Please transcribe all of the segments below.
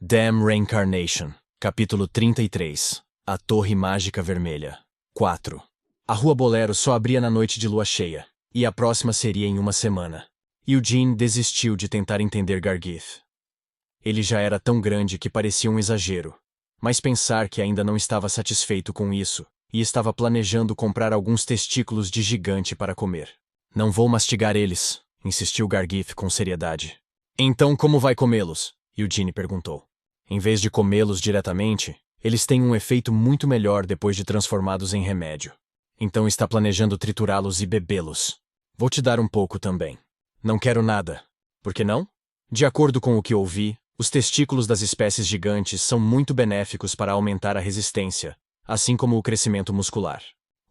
Damn Reincarnation, capítulo 33. A Torre Mágica Vermelha. 4. A Rua Bolero só abria na noite de lua cheia, e a próxima seria em uma semana. Eugene desistiu de tentar entender Gargith. Ele já era tão grande que parecia um exagero, mas pensar que ainda não estava satisfeito com isso, e estava planejando comprar alguns testículos de gigante para comer. Não vou mastigar eles, insistiu Gargith com seriedade. Então como vai comê-los? Eugene perguntou. Em vez de comê-los diretamente, eles têm um efeito muito melhor depois de transformados em remédio. Então está planejando triturá-los e bebê-los. Vou te dar um pouco também. Não quero nada. Por que não? De acordo com o que ouvi, os testículos das espécies gigantes são muito benéficos para aumentar a resistência, assim como o crescimento muscular.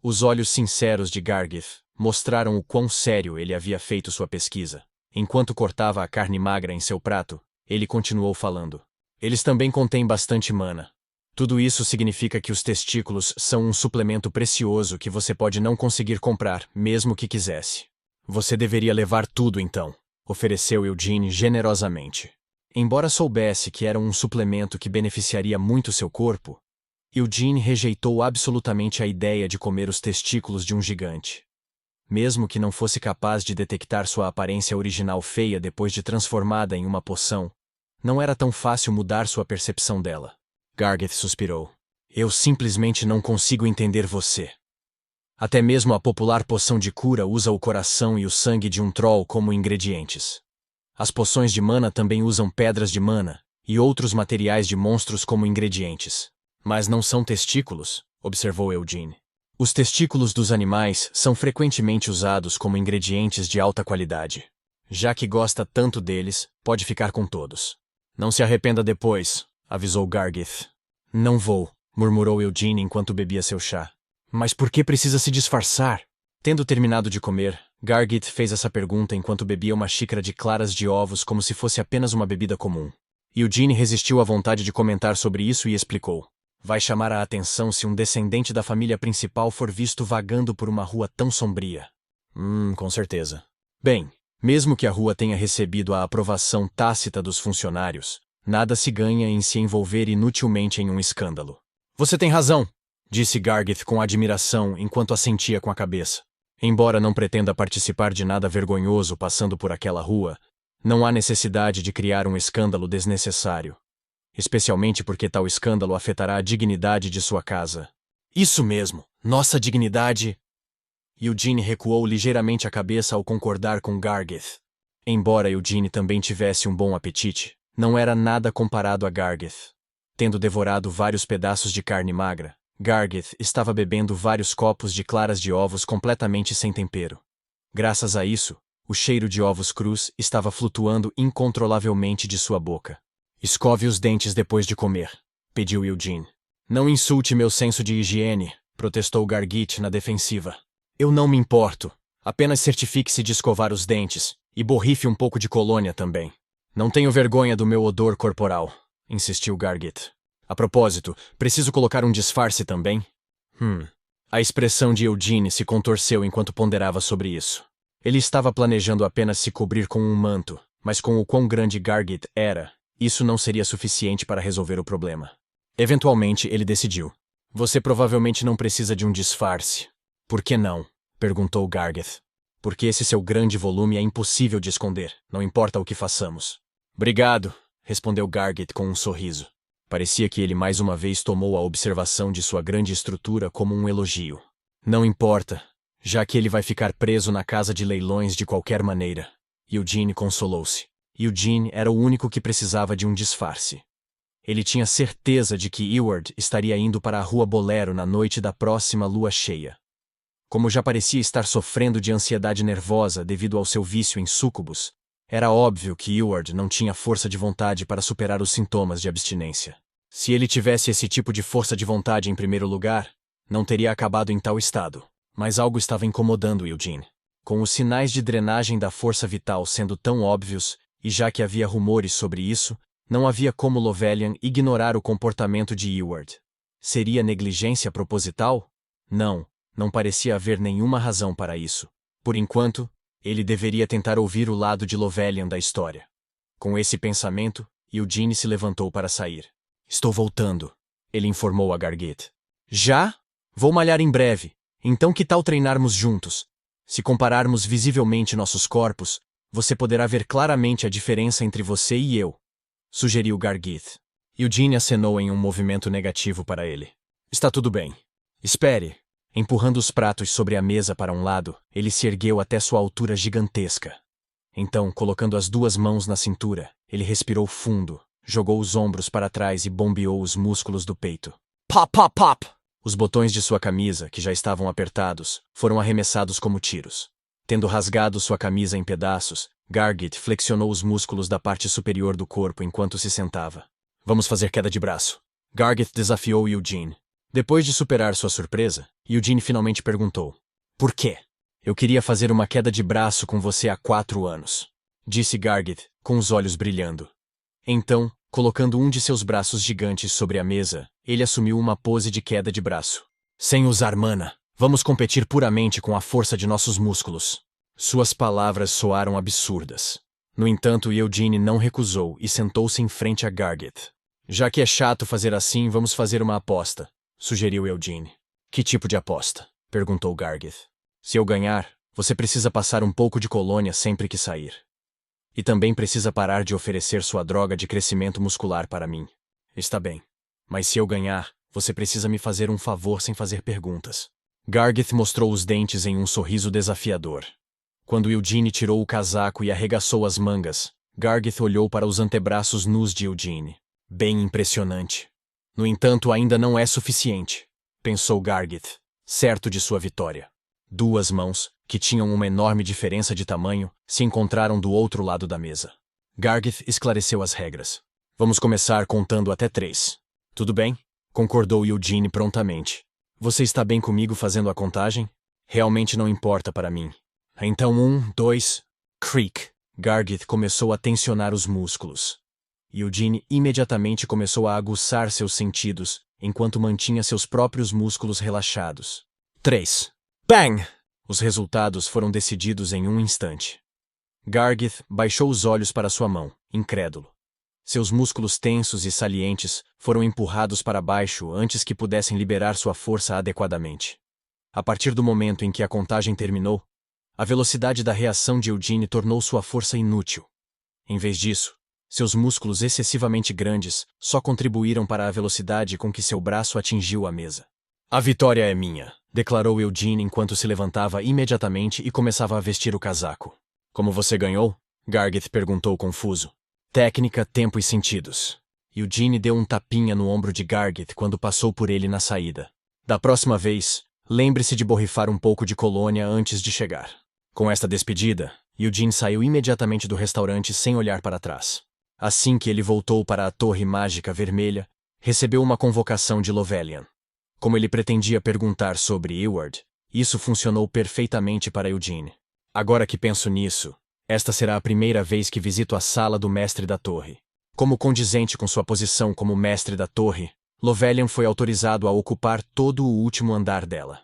Os olhos sinceros de Gargith mostraram o quão sério ele havia feito sua pesquisa. Enquanto cortava a carne magra em seu prato, ele continuou falando. Eles também contêm bastante mana. Tudo isso significa que os testículos são um suplemento precioso que você pode não conseguir comprar, mesmo que quisesse. Você deveria levar tudo então, ofereceu Eugene generosamente. Embora soubesse que era um suplemento que beneficiaria muito seu corpo, Eugene rejeitou absolutamente a ideia de comer os testículos de um gigante. Mesmo que não fosse capaz de detectar sua aparência original feia depois de transformada em uma poção, não era tão fácil mudar sua percepção dela. Gargith suspirou. Eu simplesmente não consigo entender você. Até mesmo a popular poção de cura usa o coração e o sangue de um troll como ingredientes. As poções de mana também usam pedras de mana e outros materiais de monstros como ingredientes. Mas não são testículos, observou Eugene. Os testículos dos animais são frequentemente usados como ingredientes de alta qualidade. Já que gosta tanto deles, pode ficar com todos. Não se arrependa depois, avisou Gargith. Não vou, murmurou Eugene enquanto bebia seu chá. Mas por que precisa se disfarçar? Tendo terminado de comer, Gargith fez essa pergunta enquanto bebia uma xícara de claras de ovos como se fosse apenas uma bebida comum. Eugene resistiu à vontade de comentar sobre isso e explicou. Vai chamar a atenção se um descendente da família principal for visto vagando por uma rua tão sombria. Com certeza. Bem, mesmo que a rua tenha recebido a aprovação tácita dos funcionários, nada se ganha em se envolver inutilmente em um escândalo. Você tem razão, disse Gargith com admiração enquanto assentia com a cabeça. Embora não pretenda participar de nada vergonhoso passando por aquela rua, não há necessidade de criar um escândalo desnecessário. Especialmente porque tal escândalo afetará a dignidade de sua casa. Isso mesmo, nossa dignidade... Eugene recuou ligeiramente a cabeça ao concordar com Gargith. Embora Eugene também tivesse um bom apetite, não era nada comparado a Gargith. Tendo devorado vários pedaços de carne magra, Gargith estava bebendo vários copos de claras de ovos completamente sem tempero. Graças a isso, o cheiro de ovos crus estava flutuando incontrolavelmente de sua boca. Escove os dentes depois de comer, pediu Eugene. Não insulte meu senso de higiene, protestou Gargith na defensiva. Eu não me importo. Apenas certifique-se de escovar os dentes e borrife um pouco de colônia também. Não tenho vergonha do meu odor corporal, insistiu Gargith. A propósito, preciso colocar um disfarce também? A expressão de Eugene se contorceu enquanto ponderava sobre isso. Ele estava planejando apenas se cobrir com um manto, mas com o quão grande Gargith era, isso não seria suficiente para resolver o problema. Eventualmente, ele decidiu. Você provavelmente não precisa de um disfarce. Por que não? Perguntou Gargith. Porque esse seu grande volume é impossível de esconder, não importa o que façamos. Obrigado, respondeu Gargith com um sorriso. Parecia que ele mais uma vez tomou a observação de sua grande estrutura como um elogio. Não importa, já que ele vai ficar preso na casa de leilões de qualquer maneira. Eugene consolou-se. Eugene era o único que precisava de um disfarce. Ele tinha certeza de que Eward estaria indo para a Rua Bolero na noite da próxima lua cheia. Como já parecia estar sofrendo de ansiedade nervosa devido ao seu vício em súcubos, era óbvio que Eward não tinha força de vontade para superar os sintomas de abstinência. Se ele tivesse esse tipo de força de vontade em primeiro lugar, não teria acabado em tal estado. Mas algo estava incomodando Eugene. Com os sinais de drenagem da força vital sendo tão óbvios, e já que havia rumores sobre isso, não havia como Lovelian ignorar o comportamento de Eward. Seria negligência proposital? Não parecia haver nenhuma razão para isso. Por enquanto, ele deveria tentar ouvir o lado de Lovelian da história. Com esse pensamento, Eugene se levantou para sair. Estou voltando, ele informou a Gargit. Já? Vou malhar em breve, então que tal treinarmos juntos? Se compararmos visivelmente nossos corpos, você poderá ver claramente a diferença entre você e eu, sugeriu Gargit. Eugene acenou em um movimento negativo para ele. Está tudo bem. Espere. Empurrando os pratos sobre a mesa para um lado, ele se ergueu até sua altura gigantesca. Então, colocando as duas mãos na cintura, ele respirou fundo, jogou os ombros para trás e bombeou os músculos do peito. Pop, pop, pop! Os botões de sua camisa, que já estavam apertados, foram arremessados como tiros. Tendo rasgado sua camisa em pedaços, Gargit flexionou os músculos da parte superior do corpo enquanto se sentava. Vamos fazer queda de braço. Gargit desafiou Eugene. Depois de superar sua surpresa, Eugene finalmente perguntou. Por quê? Eu queria fazer uma queda de braço com você há 4 anos, disse Gargit, com os olhos brilhando. Então, colocando um de seus braços gigantes sobre a mesa, ele assumiu uma pose de queda de braço. Sem usar mana, vamos competir puramente com a força de nossos músculos. Suas palavras soaram absurdas. No entanto, Eugene não recusou e sentou-se em frente a Gargit. Já que é chato fazer assim, vamos fazer uma aposta, sugeriu Eugene. Que tipo de aposta? Perguntou Gargit. Se eu ganhar, você precisa passar um pouco de colônia sempre que sair. E também precisa parar de oferecer sua droga de crescimento muscular para mim. Está bem. Mas se eu ganhar, você precisa me fazer um favor sem fazer perguntas. Gargit mostrou os dentes em um sorriso desafiador. Quando Eugene tirou o casaco e arregaçou as mangas, Gargit olhou para os antebraços nus de Eugene. Bem impressionante. No entanto, ainda não é suficiente, pensou Gargit, certo de sua vitória. 2 mãos, que tinham uma enorme diferença de tamanho, se encontraram do outro lado da mesa. Gargit esclareceu as regras. Vamos começar contando até 3. Tudo bem? Concordou Eugene prontamente. Você está bem comigo fazendo a contagem? Realmente não importa para mim. Então 1, 2... Creak! Gargit começou a tensionar os músculos. Eugene imediatamente começou a aguçar seus sentidos, enquanto mantinha seus próprios músculos relaxados. 3. Bang! Os resultados foram decididos em um instante. Gargit baixou os olhos para sua mão, incrédulo. Seus músculos tensos e salientes foram empurrados para baixo antes que pudessem liberar sua força adequadamente. A partir do momento em que a contagem terminou, a velocidade da reação de Eugene tornou sua força inútil. Em vez disso, seus músculos excessivamente grandes só contribuíram para a velocidade com que seu braço atingiu a mesa. A vitória é minha, declarou Eugene enquanto se levantava imediatamente e começava a vestir o casaco. Como você ganhou? Gargit perguntou confuso. Técnica, tempo e sentidos. Eugene deu um tapinha no ombro de Gargit quando passou por ele na saída. Da próxima vez, lembre-se de borrifar um pouco de colônia antes de chegar. Com esta despedida, Eugene saiu imediatamente do restaurante sem olhar para trás. Assim que ele voltou para a Torre Mágica Vermelha, recebeu uma convocação de Lovelian. Como ele pretendia perguntar sobre Eward, isso funcionou perfeitamente para Eugene. Agora que penso nisso, esta será a primeira vez que visito a sala do Mestre da Torre. Como condizente com sua posição como Mestre da Torre, Lovelian foi autorizado a ocupar todo o último andar dela.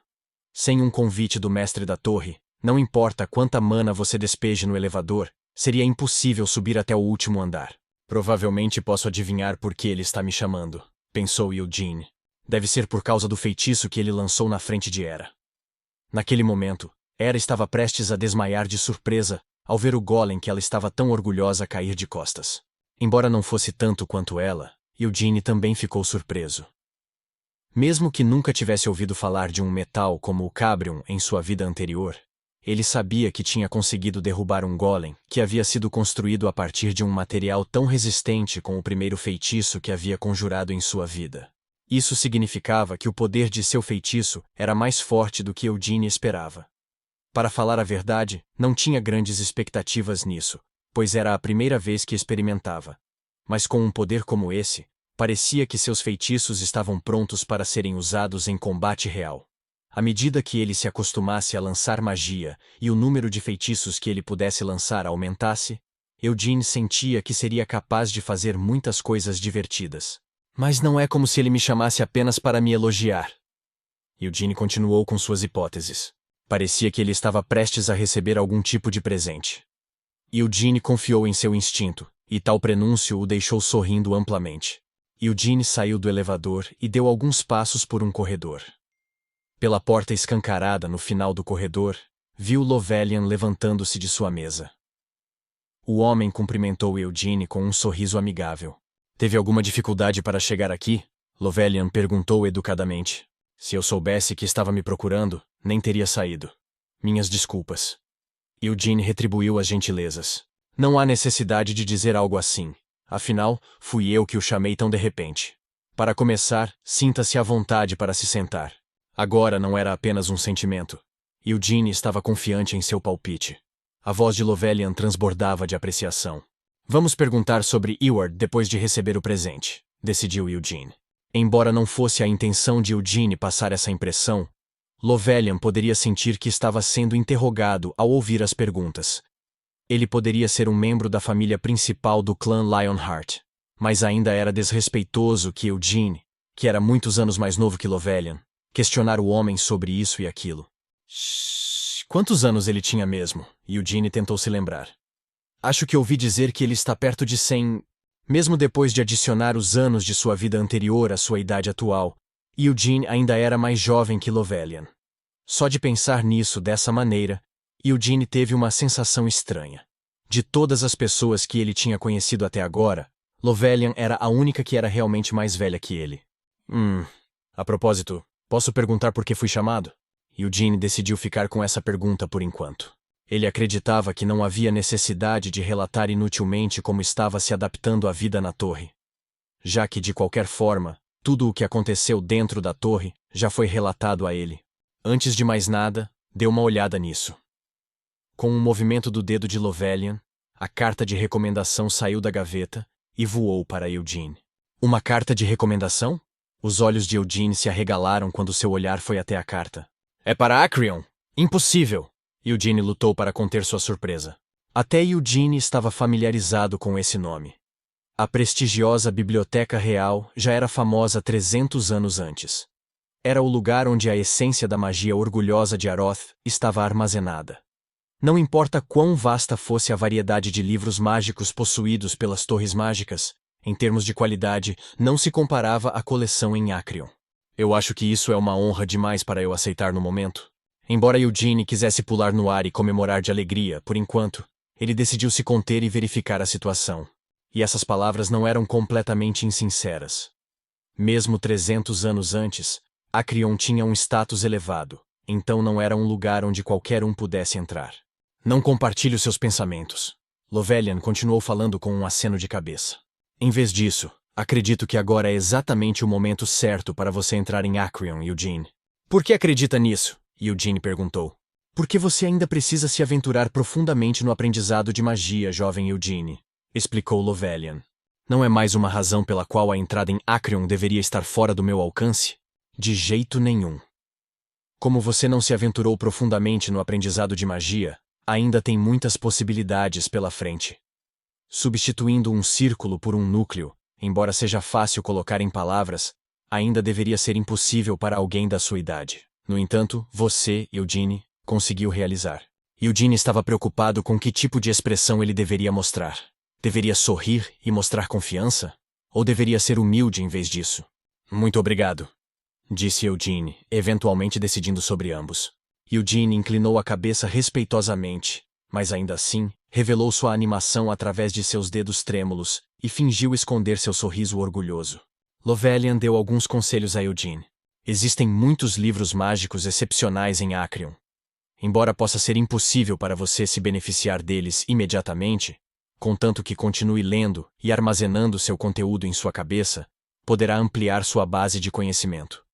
Sem um convite do Mestre da Torre, não importa quanta mana você despeje no elevador, seria impossível subir até o último andar. Provavelmente posso adivinhar por que ele está me chamando, pensou Eugene. Deve ser por causa do feitiço que ele lançou na frente de Hera. Naquele momento, Hera estava prestes a desmaiar de surpresa ao ver o golem que ela estava tão orgulhosa cair de costas. Embora não fosse tanto quanto ela, Eugene também ficou surpreso. Mesmo que nunca tivesse ouvido falar de um metal como o Cabrium em sua vida anterior, ele sabia que tinha conseguido derrubar um golem que havia sido construído a partir de um material tão resistente com o primeiro feitiço que havia conjurado em sua vida. Isso significava que o poder de seu feitiço era mais forte do que Eugene esperava. Para falar a verdade, não tinha grandes expectativas nisso, pois era a primeira vez que experimentava. Mas com um poder como esse, parecia que seus feitiços estavam prontos para serem usados em combate real. À medida que ele se acostumasse a lançar magia e o número de feitiços que ele pudesse lançar aumentasse, Eugene sentia que seria capaz de fazer muitas coisas divertidas. Mas não é como se ele me chamasse apenas para me elogiar. Eugene continuou com suas hipóteses. Parecia que ele estava prestes a receber algum tipo de presente. Eugene confiou em seu instinto, e tal prenúncio o deixou sorrindo amplamente. Eugene saiu do elevador e deu alguns passos por um corredor. Pela porta escancarada no final do corredor, viu Lovelian levantando-se de sua mesa. O homem cumprimentou Eugene com um sorriso amigável. Teve alguma dificuldade para chegar aqui? Lovelian perguntou educadamente. Se eu soubesse que estava me procurando, nem teria saído. Minhas desculpas. Eugene retribuiu as gentilezas. Não há necessidade de dizer algo assim. Afinal, fui eu que o chamei tão de repente. Para começar, sinta-se à vontade para se sentar. Agora não era apenas um sentimento. Eugene estava confiante em seu palpite. A voz de Lovelian transbordava de apreciação. Vamos perguntar sobre Eward depois de receber o presente, decidiu Eugene. Embora não fosse a intenção de Eugene passar essa impressão, Lovelian poderia sentir que estava sendo interrogado ao ouvir as perguntas. Ele poderia ser um membro da família principal do clã Lionheart, mas ainda era desrespeitoso que Eugene, que era muitos anos mais novo que Lovelian, questionar o homem sobre isso e aquilo. Quantos anos ele tinha mesmo? Eugene tentou se lembrar. Acho que ouvi dizer que ele está perto de 100, mesmo depois de adicionar os anos de sua vida anterior à sua idade atual. Eugene ainda era mais jovem que Lovelian. Só de pensar nisso dessa maneira, Eugene teve uma sensação estranha. De todas as pessoas que ele tinha conhecido até agora, Lovelian era a única que era realmente mais velha que ele. A propósito, posso perguntar por que fui chamado? Eugene decidiu ficar com essa pergunta por enquanto. Ele acreditava que não havia necessidade de relatar inutilmente como estava se adaptando à vida na torre. Já que, de qualquer forma, tudo o que aconteceu dentro da torre já foi relatado a ele. Antes de mais nada, deu uma olhada nisso. Com um movimento do dedo de Lovelian, a carta de recomendação saiu da gaveta e voou para Eugene. Uma carta de recomendação? Os olhos de Eugene se arregalaram quando seu olhar foi até a carta. É para Acrion! Impossível! Eugene lutou para conter sua surpresa. Até Eugene estava familiarizado com esse nome. A prestigiosa Biblioteca Real já era famosa 300 anos antes. Era o lugar onde a essência da magia orgulhosa de Aroth estava armazenada. Não importa quão vasta fosse a variedade de livros mágicos possuídos pelas Torres Mágicas, em termos de qualidade, não se comparava à coleção em Acrion. Eu acho que isso é uma honra demais para eu aceitar no momento. Embora Eugene quisesse pular no ar e comemorar de alegria, por enquanto, ele decidiu se conter e verificar a situação. E essas palavras não eram completamente insinceras. Mesmo 300 anos antes, Acrion tinha um status elevado, então não era um lugar onde qualquer um pudesse entrar. Não compartilhe os seus pensamentos. Lovelian continuou falando com um aceno de cabeça. Em vez disso, acredito que agora é exatamente o momento certo para você entrar em Acrion, Eugene. Por que acredita nisso? Eugene perguntou. Porque você ainda precisa se aventurar profundamente no aprendizado de magia, jovem Eugene, explicou Lovelian. Não é mais uma razão pela qual a entrada em Acrion deveria estar fora do meu alcance? De jeito nenhum. Como você não se aventurou profundamente no aprendizado de magia, ainda tem muitas possibilidades pela frente. Substituindo um círculo por um núcleo, embora seja fácil colocar em palavras, ainda deveria ser impossível para alguém da sua idade. No entanto, você, Eugene, conseguiu realizar. Eugene estava preocupado com que tipo de expressão ele deveria mostrar. Deveria sorrir e mostrar confiança? Ou deveria ser humilde em vez disso? Muito obrigado, disse Eugene, eventualmente decidindo sobre ambos. Eugene inclinou a cabeça respeitosamente, mas ainda assim, revelou sua animação através de seus dedos trêmulos e fingiu esconder seu sorriso orgulhoso. Lovelian deu alguns conselhos a Eugene. Existem muitos livros mágicos excepcionais em Acrion. Embora possa ser impossível para você se beneficiar deles imediatamente, contanto que continue lendo e armazenando seu conteúdo em sua cabeça, poderá ampliar sua base de conhecimento.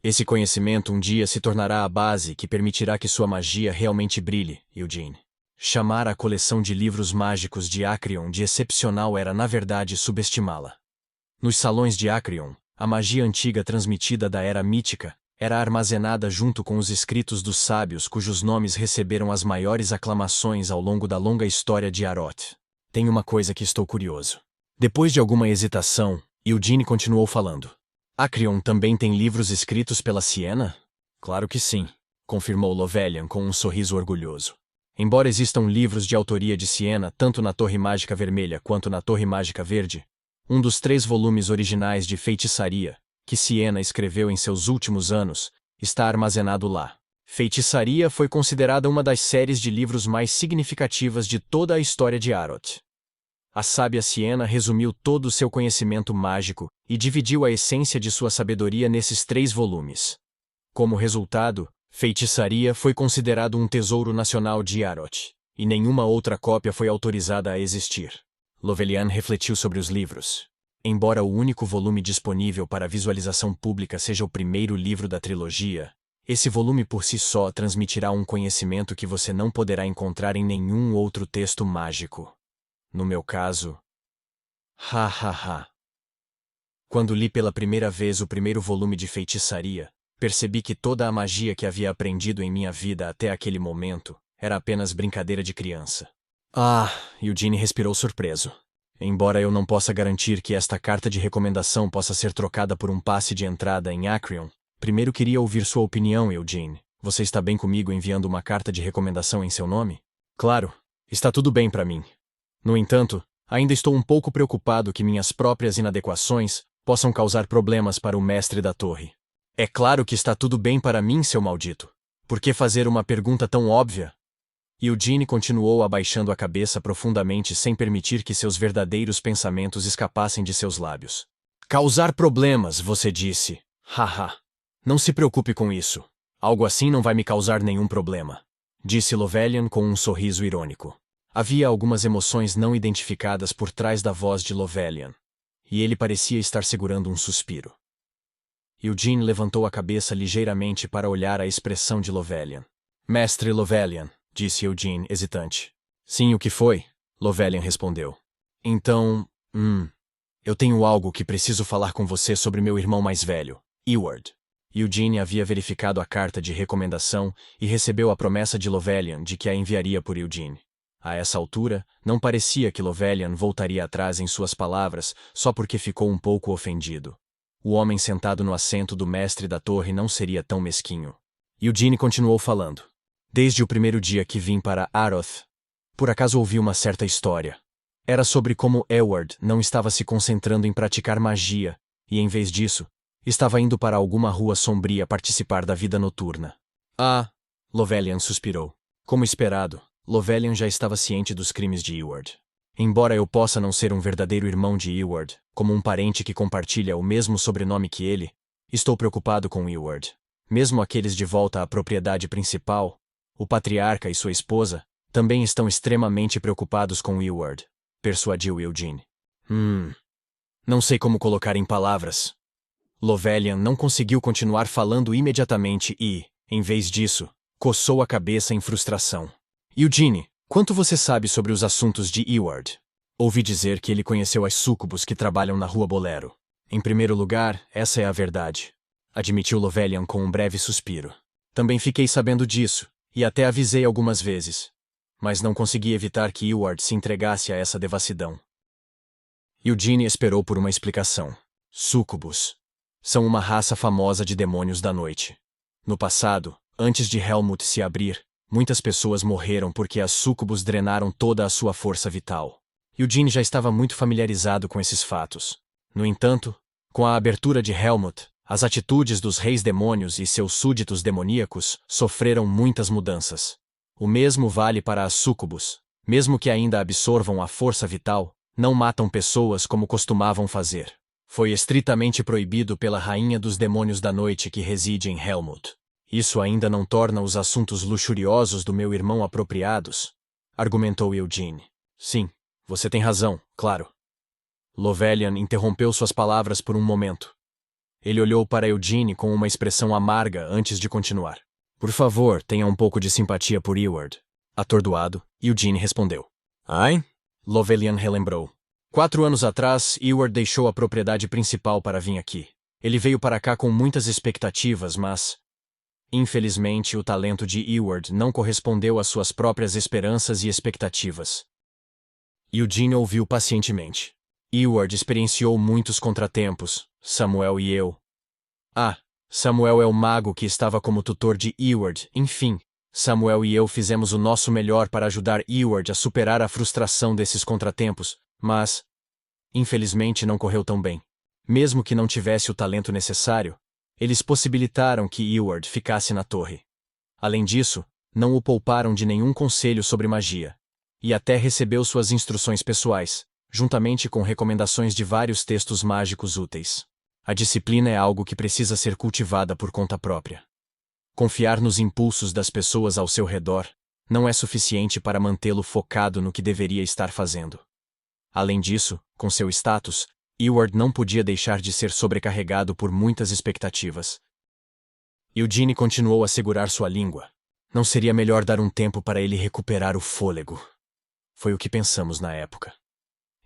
Esse conhecimento um dia se tornará a base que permitirá que sua magia realmente brilhe, Eugene. Chamar a coleção de livros mágicos de Acrion de excepcional era, na verdade, subestimá-la. Nos salões de Acrion, a magia antiga transmitida da Era Mítica era armazenada junto com os escritos dos sábios cujos nomes receberam as maiores aclamações ao longo da longa história de Aroth. Tem uma coisa que estou curioso. Depois de alguma hesitação, Eugene continuou falando. Acrion também tem livros escritos pela Siena? Claro que sim, confirmou Lovelian com um sorriso orgulhoso. Embora existam livros de autoria de Siena tanto na Torre Mágica Vermelha quanto na Torre Mágica Verde, um dos 3 volumes originais de feitiçaria, que Siena escreveu em seus últimos anos, está armazenado lá. Feitiçaria foi considerada uma das séries de livros mais significativas de toda a história de Aroth. A sábia Siena resumiu todo o seu conhecimento mágico e dividiu a essência de sua sabedoria nesses 3 volumes. Como resultado, Feitiçaria foi considerado um tesouro nacional de Aroth, e nenhuma outra cópia foi autorizada a existir. Lovelian refletiu sobre os livros. Embora o único volume disponível para visualização pública seja o primeiro livro da trilogia, esse volume por si só transmitirá um conhecimento que você não poderá encontrar em nenhum outro texto mágico. No meu caso... Quando li pela primeira vez o primeiro volume de Feitiçaria, percebi que toda a magia que havia aprendido em minha vida até aquele momento era apenas brincadeira de criança. Eugene respirou surpreso. Embora eu não possa garantir que esta carta de recomendação possa ser trocada por um passe de entrada em Acrion, primeiro queria ouvir sua opinião, Eugene. Você está bem comigo enviando uma carta de recomendação em seu nome? Claro, está tudo bem para mim. No entanto, ainda estou um pouco preocupado que minhas próprias inadequações possam causar problemas para o mestre da torre. É claro que está tudo bem para mim, seu maldito. Por que fazer uma pergunta tão óbvia? Eugene continuou abaixando a cabeça profundamente sem permitir que seus verdadeiros pensamentos escapassem de seus lábios. Causar problemas, você disse. Haha. Não se preocupe com isso. Algo assim não vai me causar nenhum problema, disse Lovelian com um sorriso irônico. Havia algumas emoções não identificadas por trás da voz de Lovelian, e ele parecia estar segurando um suspiro. Eugene levantou a cabeça ligeiramente para olhar a expressão de Lovelian. Mestre Lovelian, disse Eugene, hesitante. Sim, o que foi? Lovelian respondeu. Então, eu tenho algo que preciso falar com você sobre meu irmão mais velho, Eward. Eugene havia verificado a carta de recomendação e recebeu a promessa de Lovelian de que a enviaria por Eugene. A essa altura, não parecia que Lovelian voltaria atrás em suas palavras só porque ficou um pouco ofendido. O homem sentado no assento do mestre da torre não seria tão mesquinho. Eugene continuou falando. Desde o primeiro dia que vim para Aroth, por acaso ouvi uma certa história. Era sobre como Eward não estava se concentrando em praticar magia, e em vez disso, estava indo para alguma rua sombria participar da vida noturna. Lovelian suspirou. Como esperado, Lovelian já estava ciente dos crimes de Eward. Embora eu possa não ser um verdadeiro irmão de Eward, como um parente que compartilha o mesmo sobrenome que ele, estou preocupado com Eward. Mesmo aqueles de volta à propriedade principal, o patriarca e sua esposa, também estão extremamente preocupados com Eward, persuadiu Eugene. Não sei como colocar em palavras. Lovelian não conseguiu continuar falando imediatamente e, em vez disso, coçou a cabeça em frustração. Eugene, quanto você sabe sobre os assuntos de Eward? Ouvi dizer que ele conheceu as súcubos que trabalham na Rua Bolero. Em primeiro lugar, essa é a verdade, admitiu Lovelian com um breve suspiro. Também fiquei sabendo disso, e até avisei algumas vezes. Mas não consegui evitar que Eward se entregasse a essa devassidão. Eugene esperou por uma explicação. Súcubos são uma raça famosa de demônios da noite. No passado, antes de Helmut se abrir, muitas pessoas morreram porque as súcubos drenaram toda a sua força vital. Eugene já estava muito familiarizado com esses fatos. No entanto, com a abertura de Helmut, as atitudes dos reis demônios e seus súditos demoníacos sofreram muitas mudanças. O mesmo vale para as súcubos. Mesmo que ainda absorvam a força vital, não matam pessoas como costumavam fazer. Foi estritamente proibido pela rainha dos demônios da noite que reside em Helmut. Isso ainda não torna os assuntos luxuriosos do meu irmão apropriados, argumentou Eugene. Sim, você tem razão, claro. Lovelian interrompeu suas palavras por um momento. Ele olhou para Eugene com uma expressão amarga antes de continuar. Por favor, tenha um pouco de simpatia por Eward. Atordoado, Eugene respondeu. Ai? Lovelian relembrou. 4 anos atrás, Eward deixou a propriedade principal para vir aqui. Ele veio para cá com muitas expectativas, mas... Infelizmente, o talento de Eward não correspondeu às suas próprias esperanças e expectativas. Eugene ouviu pacientemente. Eward experienciou muitos contratempos, Samuel e eu. Samuel é o mago que estava como tutor de Eward, enfim. Samuel e eu fizemos o nosso melhor para ajudar Eward a superar a frustração desses contratempos, mas, infelizmente, não correu tão bem. Mesmo que não tivesse o talento necessário, eles possibilitaram que Eward ficasse na torre. Além disso, não o pouparam de nenhum conselho sobre magia, e até recebeu suas instruções pessoais, juntamente com recomendações de vários textos mágicos úteis. A disciplina é algo que precisa ser cultivada por conta própria. Confiar nos impulsos das pessoas ao seu redor não é suficiente para mantê-lo focado no que deveria estar fazendo. Além disso, com seu status, Eward não podia deixar de ser sobrecarregado por muitas expectativas. Eugene continuou a segurar sua língua. Não seria melhor dar um tempo para ele recuperar o fôlego? Foi o que pensamos na época.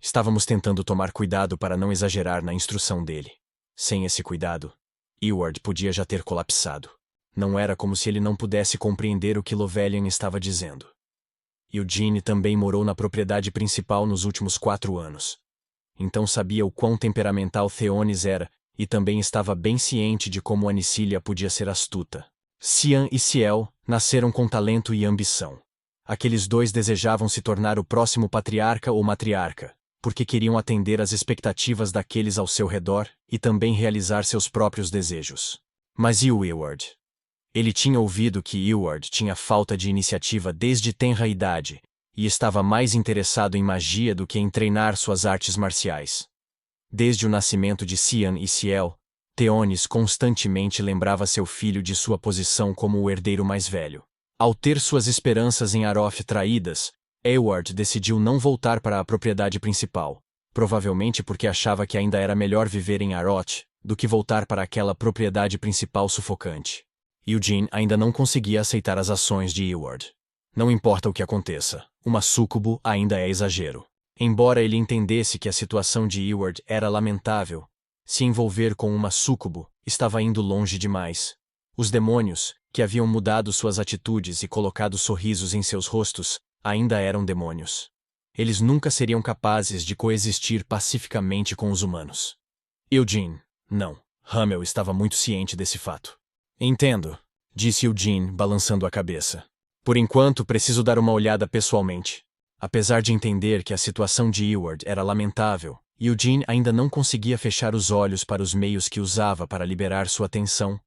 Estávamos tentando tomar cuidado para não exagerar na instrução dele. Sem esse cuidado, Eward podia já ter colapsado. Não era como se ele não pudesse compreender o que Lovelian estava dizendo. Eugene também morou na propriedade principal nos últimos 4 anos. Então sabia o quão temperamental Theonis era, e também estava bem ciente de como Anicília podia ser astuta. Cian e Ciel nasceram com talento e ambição. Aqueles dois desejavam se tornar o próximo patriarca ou matriarca, porque queriam atender às expectativas daqueles ao seu redor e também realizar seus próprios desejos. Mas e o Eward? Ele tinha ouvido que Eward tinha falta de iniciativa desde tenra idade e estava mais interessado em magia do que em treinar suas artes marciais. Desde o nascimento de Cian e Ciel, Theonis constantemente lembrava seu filho de sua posição como o herdeiro mais velho. Ao ter suas esperanças em Aroth traídas, Eward decidiu não voltar para a propriedade principal, provavelmente porque achava que ainda era melhor viver em Aroth do que voltar para aquela propriedade principal sufocante. Eugene ainda não conseguia aceitar as ações de Eward. Não importa o que aconteça, uma súcubo ainda é exagero. Embora ele entendesse que a situação de Eward era lamentável, se envolver com uma súcubo estava indo longe demais. Os demônios, que haviam mudado suas atitudes e colocado sorrisos em seus rostos, ainda eram demônios. Eles nunca seriam capazes de coexistir pacificamente com os humanos. Eugene, não. Hamel estava muito ciente desse fato. Entendo, disse Eugene, balançando a cabeça. Por enquanto, preciso dar uma olhada pessoalmente. Apesar de entender que a situação de Eward era lamentável, Eugene ainda não conseguia fechar os olhos para os meios que usava para liberar sua tensão